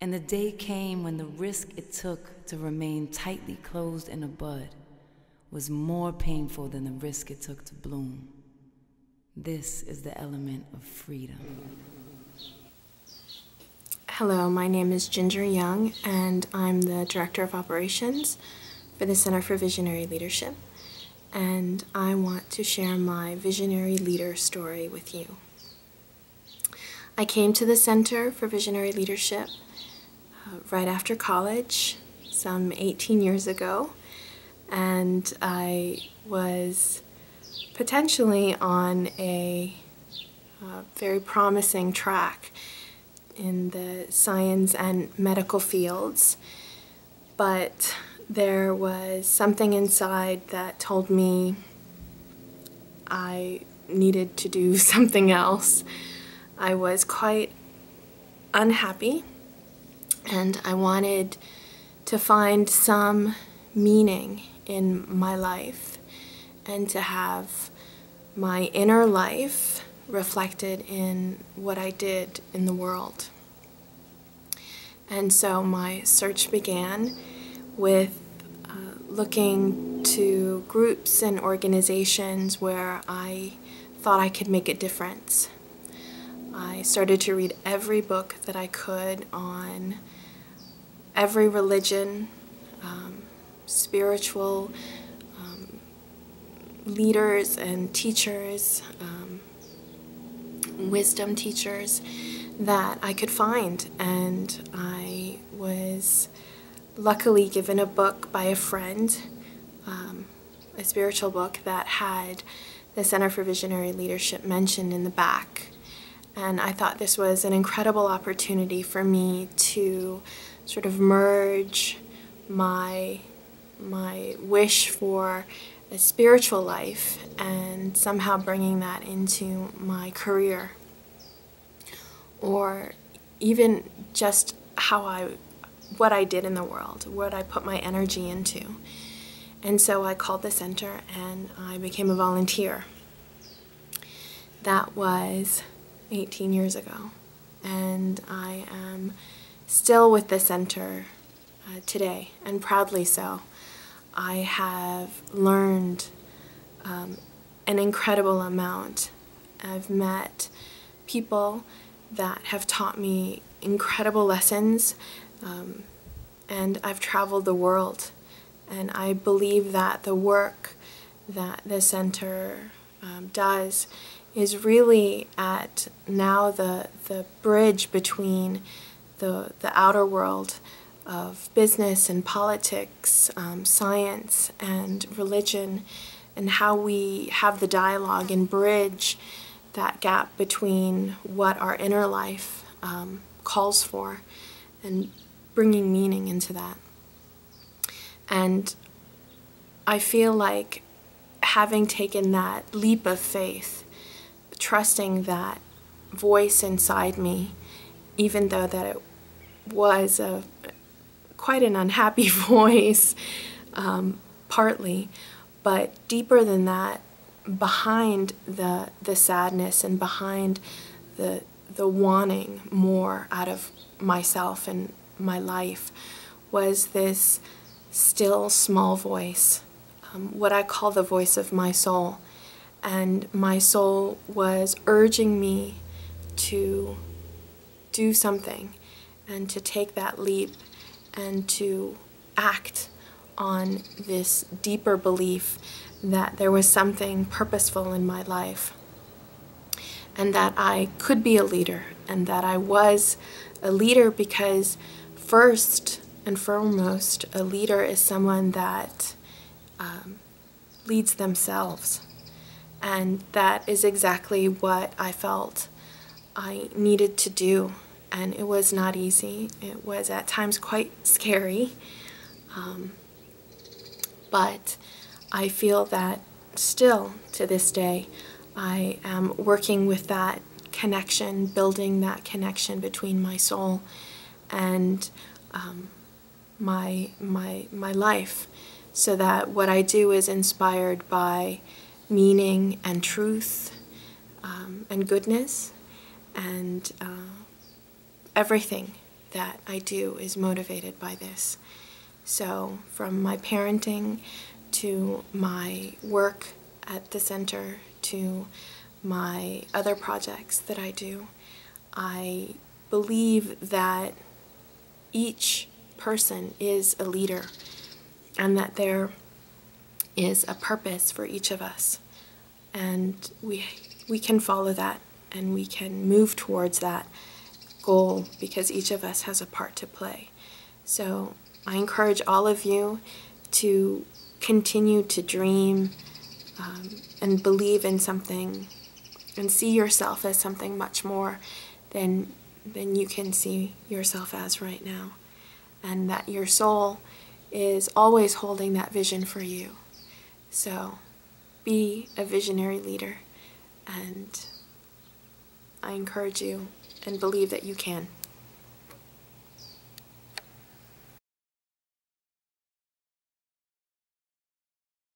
And the day came when the risk it took to remain tightly closed in a bud was more painful than the risk it took to bloom. This is the element of freedom. Hello, my name is Ginger Young, and I'm the Director of Operations for the Center for Visionary Leadership, and I want to share my visionary leader story with you. I came to the Center for Visionary Leadership right after college, some 18 years ago, and I was potentially on a very promising track in the science and medical fields, but there was something inside that told me I needed to do something else. I was quite unhappy, and I wanted to find some meaning in my life and to have my inner life reflected in what I did in the world. And so my search began with looking to groups and organizations where I thought I could make a difference. I started to read every book that I could on every religion, spiritual leaders and teachers, wisdom teachers that I could find, and I was luckily given a book by a friend, a spiritual book that had the Center for Visionary Leadership mentioned in the back. And I thought this was an incredible opportunity for me to sort of merge my wish for a spiritual life and somehow bringing that into my career, or even just what I did in the world, what I put my energy into. And so I called the center and I became a volunteer. That was 18 years ago, and I am still with the center today, and proudly so. I have learned an incredible amount. I've met people that have taught me incredible lessons, and I've traveled the world. And I believe that the work that the center does is really at now the bridge between the outer world of business and politics, science and religion, and how we have the dialogue and bridge that gap between what our inner life calls for and bringing meaning into that. And I feel like having taken that leap of faith, trusting that voice inside me, even though that it was quite an unhappy voice, partly, but deeper than that, behind the sadness and behind the wanting more out of myself and my life, was this still small voice, what I call the voice of my soul. And my soul was urging me to do something and to take that leap and to act on this deeper belief that there was something purposeful in my life, and that I could be a leader, and that I was a leader because first and foremost, a leader is someone that leads themselves. And that is exactly what I felt I needed to do. And it was not easy. It was at times quite scary. But I feel that still to this day, I am working with that connection, building that connection between my soul and my life, so that what I do is inspired by meaning and truth, and goodness, and everything that I do is motivated by this. So from my parenting to my work at the center to my other projects that I do, I believe that each person is a leader and that there is a purpose for each of us. And we can follow that and we can move towards that goal because each of us has a part to play. So I encourage all of you to continue to dream and believe in something and see yourself as something much more than you can see yourself as right now. And that your soul is always holding that vision for you. So be a visionary leader, and I encourage you and believe that you can.